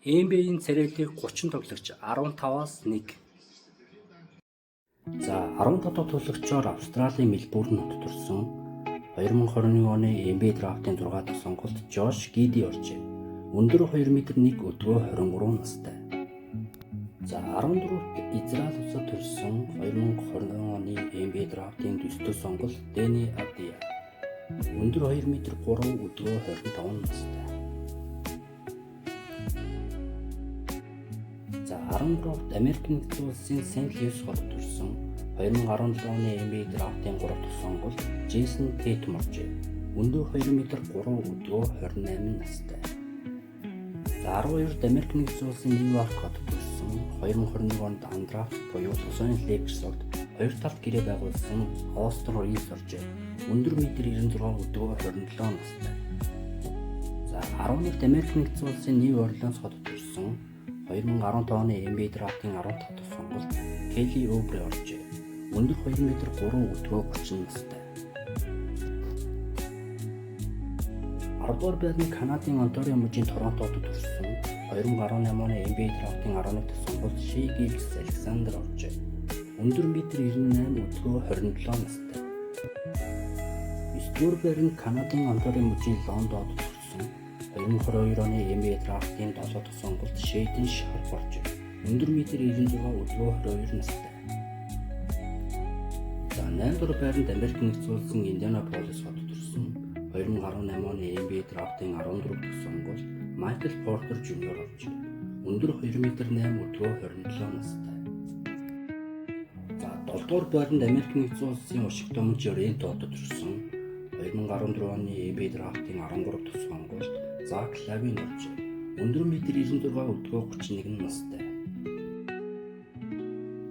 NBA-ийн царайлыг 30 тоглогч 15-аас 1. За 15 дахь тоглогчоор Австралийн Мельбурн хотод төрсөн 2021 оны NBA драфтын 6 дахь сонголт Жош Гиди оржээ. Өндөр 2 м 1 өдгөө 23 настай. За 14-т Израиль улсад төрсэн 2020 оны NBA драфтын 9 дахь сонголт Дени Авдия. Өндөр 2 м 3 өдгөө 25 настай. За 13-т Америк нэгдсэн улсын Сент Луис хотод төрсэн 2017 оны NBA драфтын 3 дахь сонголт Джейсон Тейтум оржээ. Өндөр 2 м 3 өдгөө 28 настай. За 12-т Америк нэгдсэн улсын Нью-Йорк хотод төрсэн 2021 онд андрафт буюу Лос Анжелес Лейкерсд 2 талд гэрээ байгуулсан Остин Ривз оржээ. Өндөр 1.96 м өдгөө 27 настай. За 11-т Америк нэгдсэн улсын Нью Орлеанс хотод төрсэн 2015 оны NBA драфтын 15 дахь сонголт Келли Оубре оржээ. Өндөр 2 м 3 өдгөө 30 настай. 10-р байрны Канадын Онтарио мужийн Торонтод төрсэн 2018 оны NBA драфтын 11 дахь сонголт Шей Гилгис-Александр оржээ. Өндөр 1.98 м өдгөө 27 настай. 9-р байрны Канадын Онтарио мужийн Лондонд төрсэн 2022 оны NBA драфтын 7 дахь сонголт Шейден Шарп оржээ. Өндөр 1.96 м өдгөө 22 настай. За 8-р байранд Америк нэгдсэн улсын Индианаполис хотод төрсэн 2018 оны NBA драфтын 14 дахь сонголт Майкл Портер Жуниор оржээ. Өндөр 2 м 8 өдгөө 27 настай. За 7-р байранд Америк нэгдсэн улсын Вашингтон мужийн Рентод төрсэн 2014 оны NBA драфтын 13 дахь сонголт Зак Лавин оржээ. Өндөр 1.96 м өдгөө 31 настай.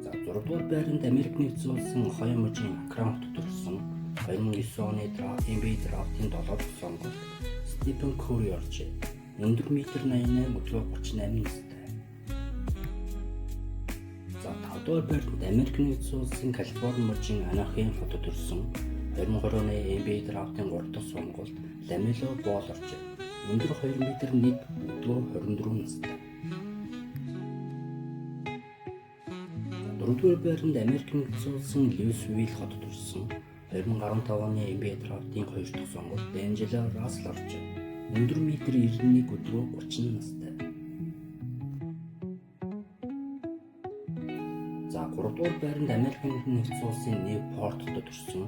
За 6-р байранд Америк нэгдсэн улсын Ohio мужийн Акрон хотод төрсэн 2009 оны NBA драфтын 7 дахь сонголт Стивен Кури оржээ. Өндөр 1.88 м өдгөө 38 настай. За 5-р байранд Америк нэгдсэн улсын Калифорни мужийн Анахейм хотод төрсэн 2020 оны NBA драфтын 3 дахь сонголт Ламело Бол оржээ. Өндөр 2 м 1 өдгөө 24 настай. 4-р байранд Америк нэгдсэн улсын Льюисвилл хотод төрсэн 2015 оны NBA драфтын 2 дахь сонголт Д'Ангело Рассел оржээ. Өндөр 1.91 м өдгөө 30 настай. За 3-р байранд Америк нэгдсэн улсын Ньюпорт хотод төрсэн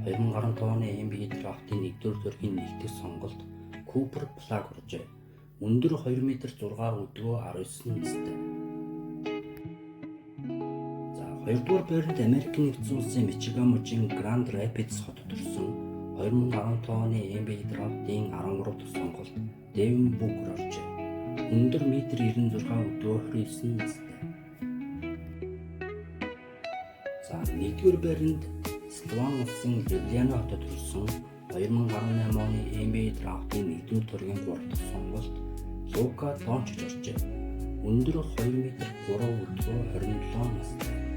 2015 оны NBA драфтын 1-р дөргийн 1 дахь сонголт Купер Плаг оржээ. Өндөр 2 м 6 өдгөө 19 настай. За 2-р байранд Америк нэгдсэн улсын Мичиган мужийн Гранд Рапидс хотод төрсэн 2015 оны NBA драфтын 13 дахь сонголт Дэвин Букер оржээ. Өндөр 1.96 м өдгөө 29 настай. За 1-р байранд Слован улсын Любляна хотод төрсэн 2018 оны NBA драфтын 1-р төргийн 3 дахь сонголт Лука Дончич оржээ. Өндөр 2 м 3 өдгөө 27 настай.